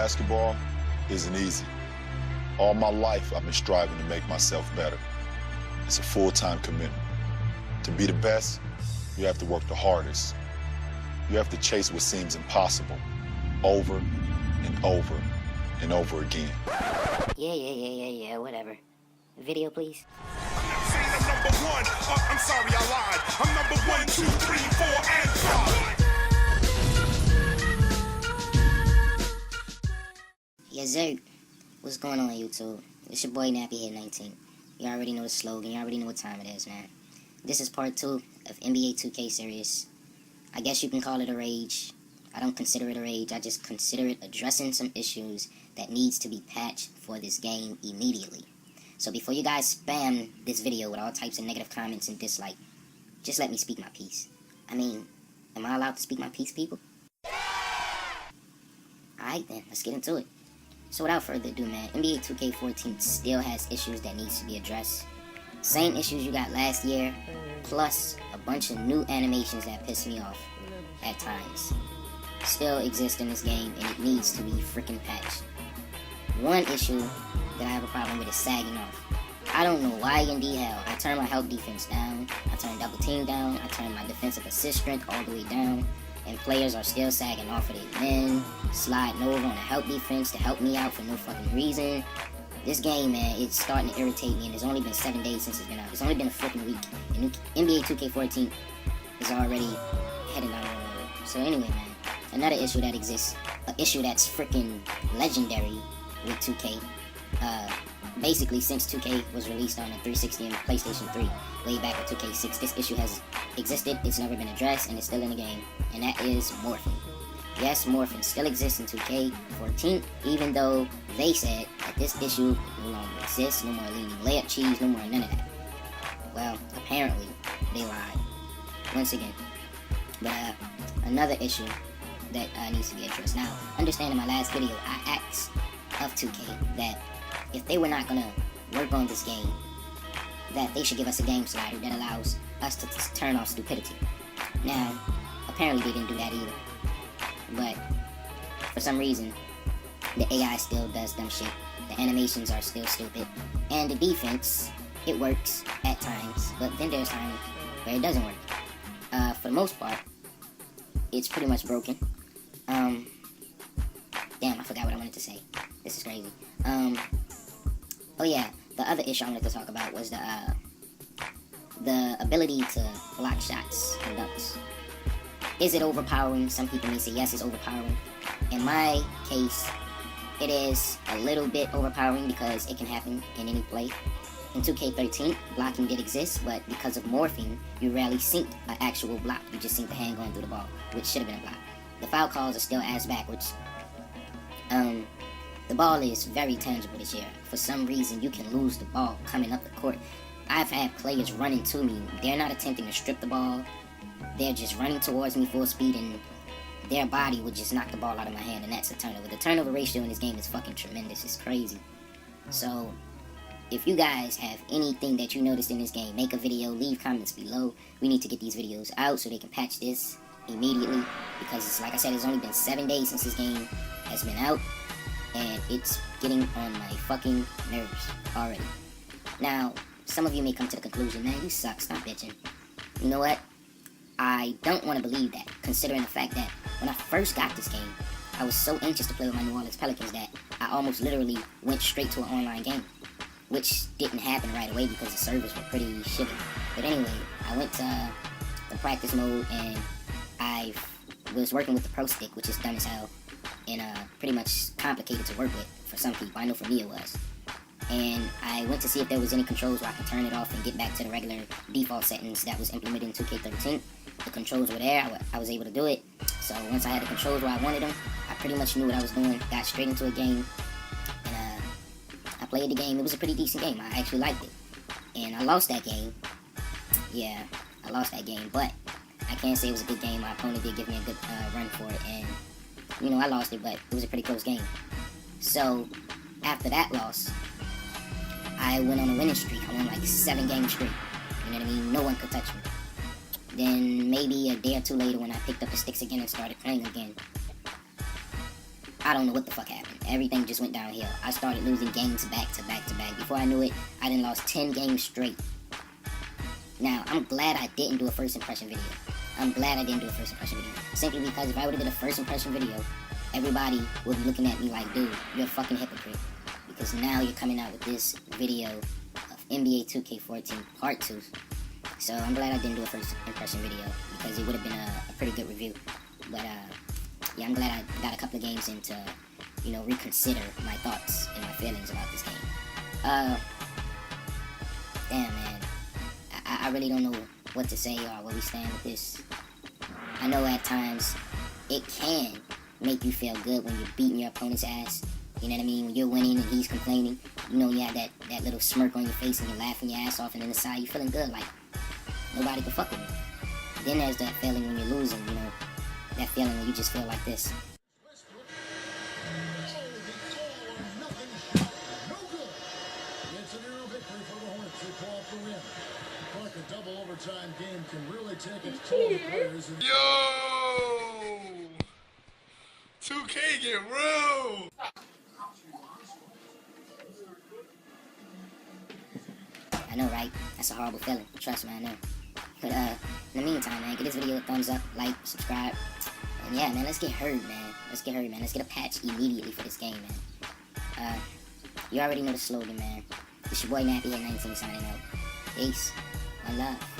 basketball isn't easy. All my life, I've been striving to make myself better. It's a full-time commitment. To be the best, you have to work the hardest. You have to chase what seems impossible over and over and over again. Yeah, whatever. Video, please. I'm not saying I'm number one. I'm sorry, I lied. I'm number 1, 2, 3, 4, and 5. Yes, sir. What's going on, YouTube? It's your boy Nappy Head 19. You already know the slogan. You already know what time it is, man. This is part 2 of NBA 2K series. I guess you can call it a rage. I don't consider it a rage. I just consider it addressing some issues that needs to be patched for this game immediately. So before you guys spam this video with all types of negative comments and dislike, just let me speak my piece. I mean, am I allowed to speak my piece, people? Alright then, let's get into it. So without further ado, man, NBA 2K14 still has issues that needs to be addressed. Same issues you got last year, plus a bunch of new animations that piss me off at times. Still exist in this game, and it needs to be freaking patched. One issue that I have a problem with is sagging off. I don't know why in the hell I turned my help defense down, I turned double team down, I turned my defensive assist strength all the way down, and players are still sagging off of their men, sliding over on the help defense to help me out for no fucking reason. This game, man, it's starting to irritate me, and it's only been 7 days since it's been out. It's only been a freaking week, and NBA 2K14 is already heading down the road. So anyway, man, another issue that exists, an issue that's freaking legendary with 2K. Basically, since 2K was released on the 360 and PlayStation 3, way back in 2K6, this issue has existed, it's never been addressed, and it's still in the game, and that is morphing. Yes, morphing still exists in 2K14, even though they said that this issue no longer exists, no more leaning layup cheese, no more none of that. Well, apparently, they lied. Once again. But another issue that needs to be addressed. Now, understand in my last video, I asked of 2K that if they were not going to work on this game, that they should give us a game slider that allows us to turn off stupidity. Now, apparently they didn't do that either. But for some reason, the AI still does dumb shit. The animations are still stupid. And the defense, it works at times, but then there's times where it doesn't work. For the most part, it's pretty much broken. Damn, I forgot what I wanted to say. This is crazy. Oh yeah, the other issue I wanted to talk about was the ability to block shots and dunks. Is it overpowering? Some people may say yes, it's overpowering. In my case, it is a little bit overpowering because it can happen in any play. In 2K13, blocking did exist, but because of morphing, you rarely synced an actual block. You just synced the hand going through the ball, which should have been a block. The foul calls are still ass backwards. The ball is very tangible this year. For some reason, you can lose the ball coming up the court. I've had players running to me. They're not attempting to strip the ball. They're just running towards me full speed, and their body would just knock the ball out of my hand, and that's a turnover. The turnover ratio in this game is fucking tremendous. It's crazy. So, if you guys have anything that you noticed in this game, make a video, leave comments below. We need to get these videos out so they can patch this immediately, because it's, like I said, it's only been 7 days since this game has been out, and it's getting on my fucking nerves already. Now, some of you may come to the conclusion, man, you suck, stop bitching. You know what? I don't want to believe that, considering the fact that when I first got this game, I was so anxious to play with my New Orleans Pelicans that I almost literally went straight to an online game, which didn't happen right away because the servers were pretty shitty. But anyway, I went to the practice mode, and I was working with the Pro Stick, which is dumb as hell, and pretty much complicated to work with for some people. I know for me it was. And I went to see if there was any controls where I could turn it off and get back to the regular default settings that was implemented in 2K13. The controls were there. I was able to do it. So once I had the controls where I wanted them, I pretty much knew what I was doing, got straight into a game, and I played the game. It was a pretty decent game. I actually liked it. And I lost that game. Yeah, I lost that game, but I can't say it was a good game. My opponent did give me a good run for it, and, you know, I lost it, but it was a pretty close game. So, after that loss, I went on a winning streak. I won like 7 games straight. You know what I mean? No one could touch me. Then maybe a day or two later, when I picked up the sticks again and started playing again, I don't know what the fuck happened. everything just went downhill. I started losing games back to back to back. Before I knew it, I done lost 10 games straight. Now, I'm glad I didn't do a first impression video. I'm glad I didn't do a first impression video. Simply because if I would've did a first impression video, everybody would be looking at me like, dude, you're a fucking hypocrite. Because now you're coming out with this video of NBA 2K14 Part 2. So I'm glad I didn't do a first impression video because it would have been a pretty good review. But yeah, I'm glad I got a couple of games in to, you know, reconsider my thoughts and my feelings about this game. Damn, man. I really don't know what to say or where we stand with this. I know at times it can make you feel good when you're beating your opponent's ass. You know what I mean? When you're winning and he's complaining, you know, you have that little smirk on your face and you're laughing your ass off, and then inside you're feeling good, like nobody can fuck with me. Then there's that feeling when you're losing, you know, that feeling when you just feel like this. It's an Arrow victory for the Hornets. They pull off the win. Like a double overtime game can really take its toll on players. Yo! 2K get real! I know, right? That's a horrible feeling. Trust me, I know. But in the meantime, man, give this video a thumbs up, like, subscribe. And yeah, man, let's get heard, man. Let's get heard, man. Let's get a patch immediately for this game, man. You already know the slogan, man. It's your boy Nappy at 19 signing out. Peace. One love.